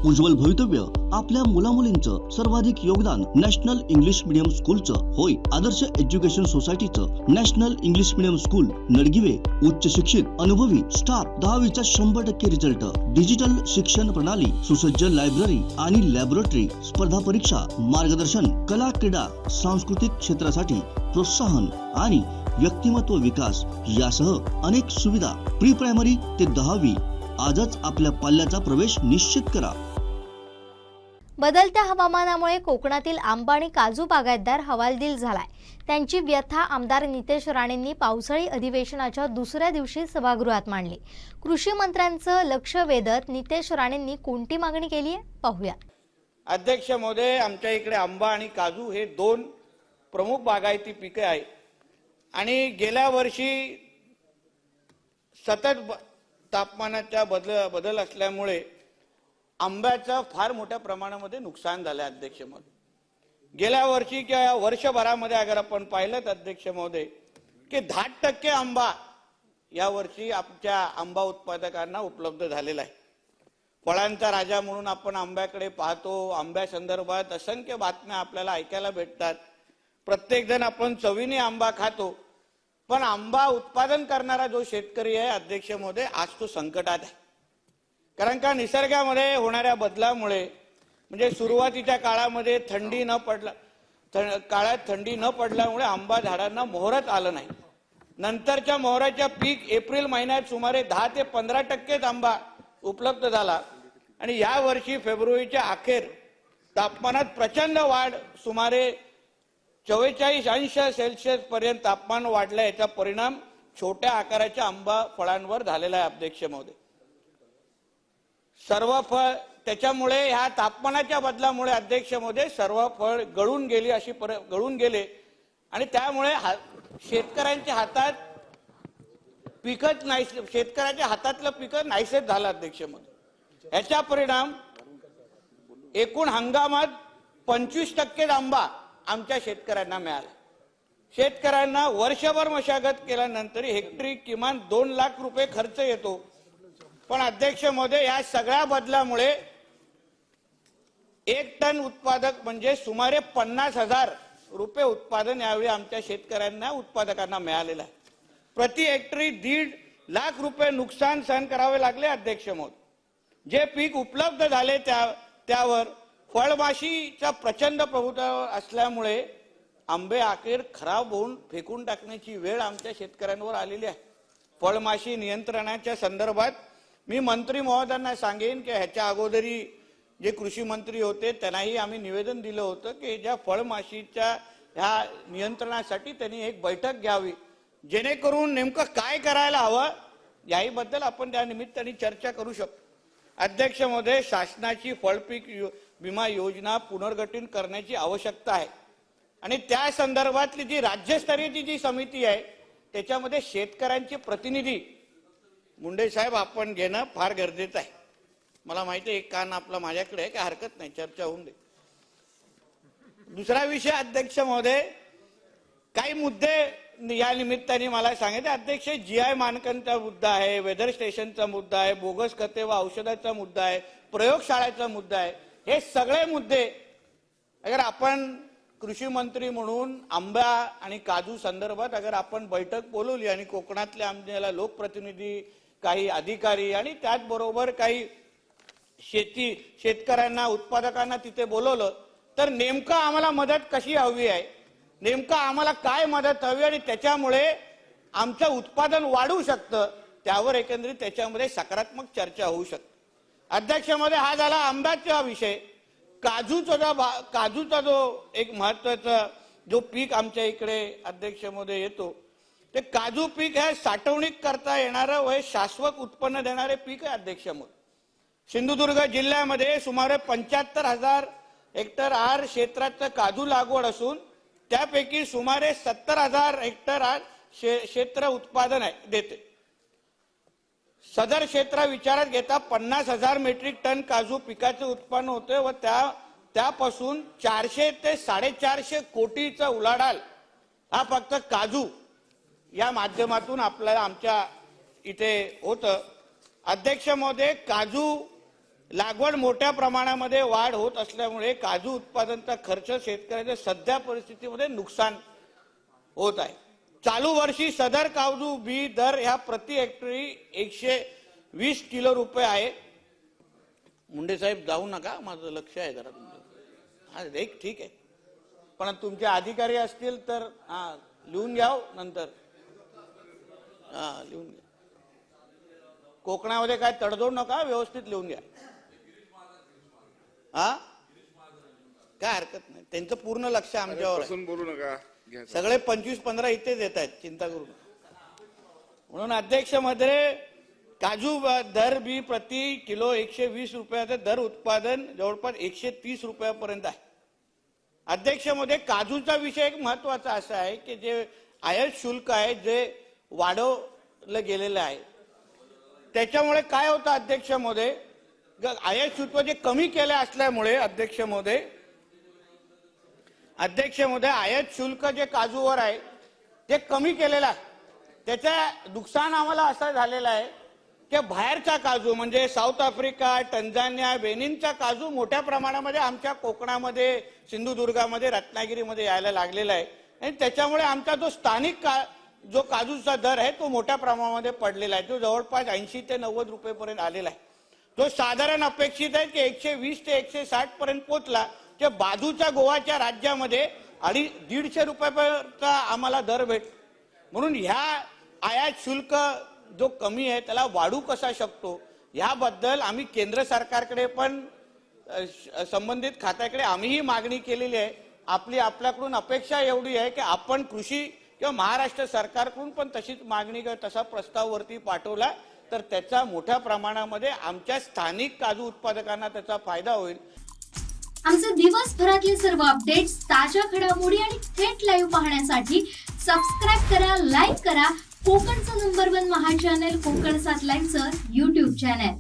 उज्ज्वल भवितव्य आपल्या मुलामुलींचं सर्वाधिक योगदान नॅशनल इंग्लिश मीडियम स्कूलचं होय। आदर्श एज्युकेशन सोसायटीचं national English medium school Nadgive उच्च शिक्षित अनुभवी स्टाफ 10वीचा 100% रिझल्ट, डिजिटल शिक्षण प्रणाली, सुसज्ज लायब्ररी आणि लॅबोरेटरी, स्पर्धा परीक्षा मार्गदर्शन, कला क्रीडा सांस्कृतिक क्षेत्रासाठी प्रोत्साहन आणि व्यक्तिमत्व विकास यासह अनेक सुविधा। प्री प्रायमरी ते 10वी आजच आपल्या पाल्याचा प्रवेश निश्चित करा। बदलत्या हवामानामुळे कोकणातील आंबा आणि काजू बागायतदार हवालदिल झालाय। त्यांची व्यथा आमदार नितेश राणेंनी पावसाळी अधिवेशनाच्या दुसऱ्या दिवशी सभागृहात मांडली। कृषी मंत्र्यांचं लक्ष वेधत नितेश राणेंनी कोणती मागणी केली आहे पाहूया। अध्यक्ष महोदय, आमच्या इकडे आंबा आणि काजू हे दोन प्रमुख बागायती पिके आहेत आणि गेल्या वर्षी सतत तापमानाच्या बदल असल्यामुळे आंब्याचं फार मोठ्या प्रमाणामध्ये नुकसान झालं अध्यक्ष महोदय। गेल्या वर्षी किंवा वर्षभरामध्ये अगर आपण पाहिलं तर अध्यक्ष महोदय की 10% आंबा या वर्षी आमच्या आंबा उत्पादकांना उपलब्ध झालेला आहे। फळांचा राजा म्हणून आपण आंब्याकडे पाहतो, आंब्या संदर्भात असंख्य बातम्या आपल्याला ऐकायला भेटतात। प्रत्येक जण आपण चवीने आंबा खातो, पण आंबा उत्पादन करणारा जो शेतकरी आहे अध्यक्ष महोदय आज तो संकटात आहे। कारण का निसर्गामध्ये होणाऱ्या बदलामुळे म्हणजे सुरुवातीच्या काळामध्ये थंडी न पडल्यामुळे आंबा झाडांना मोहरच आलं नाही। नंतरच्या मोहराच्या पीक एप्रिल महिन्यात सुमारे 10 ते 15% आंबा उपलब्ध झाला आणि या वर्षी फेब्रुवारीच्या अखेर तापमानात प्रचंड वाढ, सुमारे 44 अंश सेल्सिअस पर्यंत तापमान वाढलं। याचा परिणाम छोट्या आकाराच्या आंबा फळांवर झालेला आहे अध्यक्ष महोदय। सर्व फळ त्याच्यामुळे ह्या तापमानाच्या बदलामुळे अध्यक्ष महोदय सर्व फळ गळून गेले आणि त्यामुळे शेतकऱ्यांच्या हातात पिकच नाही, शेतकऱ्याच्या हातातलं पीक नाहीसेच झालं अध्यक्ष महोदय। याचा परिणाम एकूण हंगामात 25% आंबा आमच्या शेतकऱ्यांना मिळाला। शेतकऱ्यांना वर्षभर मशागत केल्यानंतर हेक्टरी किमान 2 लाख रुपये खर्च येतो, पण अध्यक्ष महोदय या सगळ्या बदलामुळे 1 टन उत्पादक म्हणजे सुमारे 50,000 रुपये उत्पादन यावेळी आमच्या शेतकऱ्यांना उत्पादकांना मिळालेलं आहे। प्रति हेक्टरी 1.5 लाख रुपये नुकसान सहन करावे लागले अध्यक्ष महोदय। जे पीक उपलब्ध झाले त्यावर फळमाशीचा प्रचंड प्रभुत्व असल्यामुळे आंबे अखेर खराब होऊन फेकून टाकण्याची वेळ आमच्या शेतकऱ्यांवर आलेली आहे। फळमाशी नियंत्रणाच्या संदर्भात मी मंत्री महोदयांना सांगेन की ह्याच्या अगोदरी जे कृषी मंत्री होते त्यांनाही आम्ही निवेदन दिलं होतं की ज्या फळमाशीच्या ह्या नियंत्रणासाठी त्यांनी एक बैठक घ्यावी, जेणेकरून नेमकं काय करायला हवं याहीबद्दल आपण त्या निमित्ताने चर्चा करू शकतो। अध्यक्ष महोदय, शासनाची फळपीक विमा योजना पुनर्गठित करण्याची आवश्यकता आहे आणि त्या संदर्भातली जी राज्यस्तरीयची जी समिती आहे त्याच्यामध्ये शेतकऱ्यांचे प्रतिनिधी मुंडे साहेब आपण घेणं फार गरजेचं आहे। मला माहिती आहे एक कान आपला माझ्याकडे आहे, काय हरकत नाही, चर्चा होऊन दे। दुसरा विषय अध्यक्ष महोदय, काही मुद्दे या निमित्ताने मला सांगायचे अध्यक्ष, GI मानकांचा मुद्दा आहे, वेदर स्टेशनचा मुद्दा आहे, बोगस खते व औषधाचा मुद्दा आहे, प्रयोगशाळेचा मुद्दा आहे। हे सगळे मुद्दे अगर आपण कृषी मंत्री म्हणून आंबा आणि काजू संदर्भात अगर आपण बैठक बोलवली आणि कोकणातल्या आमच्याला लोकप्रतिनिधी, काही अधिकारी आणि त्याचबरोबर काही शेतकऱ्यांना उत्पादकांना तिथे बोलवलं तर नेमकं आम्हाला मदत कशी हवी आहे, नेमकं आम्हाला काय मदत हवी आणि त्याच्यामुळे आमचं उत्पादन वाढू शकतं त्यावर एकंदरीत त्याच्यामध्ये सकारात्मक चर्चा होऊ शकते। अध्यक्ष महोदय, हा झाला आंब्याचा विषय। काजूचा जो एक महत्वाचा जो पीक आमच्या इकडे अध्यक्ष महोदय येतो ते काजू पीक हे साठवणूक करता येणारं व शाश्वत उत्पन्न देणारे पीक आहे अध्यक्ष महोदय। सिंधुदुर्ग जिल्ह्यामध्ये सुमारे 75,000 हेक्टर आर क्षेत्राचं काजू लागवड असून त्यापैकी सुमारे 70,000 हेक्टर आर क्षेत्र उत्पादन देते। सदर क्षेत्र विचारात घेता 50,000 मेट्रिक टन काजू पिकाचे उत्पन्न होते व त्यापासून 400 ते 450 कोटीचा उलाढाल हा फक्त काजू या माध्यमातून आपल्याला आमच्या इथे होतं। अध्यक्ष महोदय, काजू लागवड मोठ्या प्रमाणामध्ये वाढ होत असल्यामुळे काजू उत्पादनाचा खर्च शेतकऱ्याच्या सध्या परिस्थितीमध्ये नुकसान होत आहे. चालू वर्षी सदर काजू बी दर ह्या प्रति हेक्टरी 120 किलो रुपये आहे. मुंडे साहेब जाऊ नका, माझं लक्ष आहे जरा तुमचं. हा एक ठीक आहे, पण तुमचे अधिकारी असतील तर लिहून घ्या नंतर. लिहून घ्या. कोकणामध्ये काय तडजोड नका, व्यवस्थित लिहून घ्या. काय हरकत नाही, त्यांचं पूर्ण लक्ष आमच्यावर आहे. बोलू नका, सगळे 25-15 इथेच येत आहेत, चिंता करू नका. म्हणून अध्यक्ष मध्ये काजू दर बी प्रति किलो 120 रुपयाचा दर उत्पादन जवळपास 130 रुपयापर्यंत आहे. अध्यक्ष मध्ये काजूचा विषय एक महत्वाचा असा आहे की जे आयात शुल्क आहे जे वाढवलं गेलेलं आहे, त्याच्यामुळे काय होतं अध्यक्ष मध्ये, आयात शुल्क जे कमी केले असल्यामुळे अध्यक्ष मध्ये आयात शुल्क जे काजूवर आहे ते कमी केलेलं आहे. त्याचं नुकसान आम्हाला असं झालेलं आहे की बाहेरचा काजू म्हणजे साऊथ आफ्रिका, टंझानिया, बेनिनचा काजू मोठ्या प्रमाणामध्ये आमच्या कोकणामध्ये, सिंधुदुर्गामध्ये, रत्नागिरीमध्ये यायला लागलेला आहे. आणि त्याच्यामुळे आमचा जो स्थानिक जो काजूचा दर आहे तो मोठ्या प्रमाणामध्ये पडलेला आहे. तो जवळपास 80 ते 90 रुपयेपर्यंत आलेला आहे. तो साधारण अपेक्षित आहे की 120 ते 160 पर्यंत पोहोचला की बाजूच्या गोवाच्या राज्यामध्ये 150 रुपयापर्यंत आम्हाला दर भेट. म्हणून ह्या आयात शुल्क जो कमी आहे त्याला वाढू कसा शकतो याबद्दल आम्ही केंद्र सरकारकडे पण संबंधित खात्याकडे आम्हीही मागणी केलेली आहे. आपल्याकडून अपेक्षा एवढी आहे की आपण कृषी किंवा महाराष्ट्र सरकारकडून पण तशीच मागणी तसा प्रस्ताव वरती पाठवला तर त्याचा मोठ्या प्रमाणामध्ये आमच्या स्थानिक काजू उत्पादकांना त्याचा फायदा होईल. आमचे दिवसभरातले सर्व अपडेट्स, ताज्या घडामोडी आणि थेट लाईव्ह पाहण्यासाठी सबस्क्राईब करा, लाईक करा कोकणचं नंबर 1 महा चॅनल कोकण 7 लाईव्हचं YouTube चॅनल.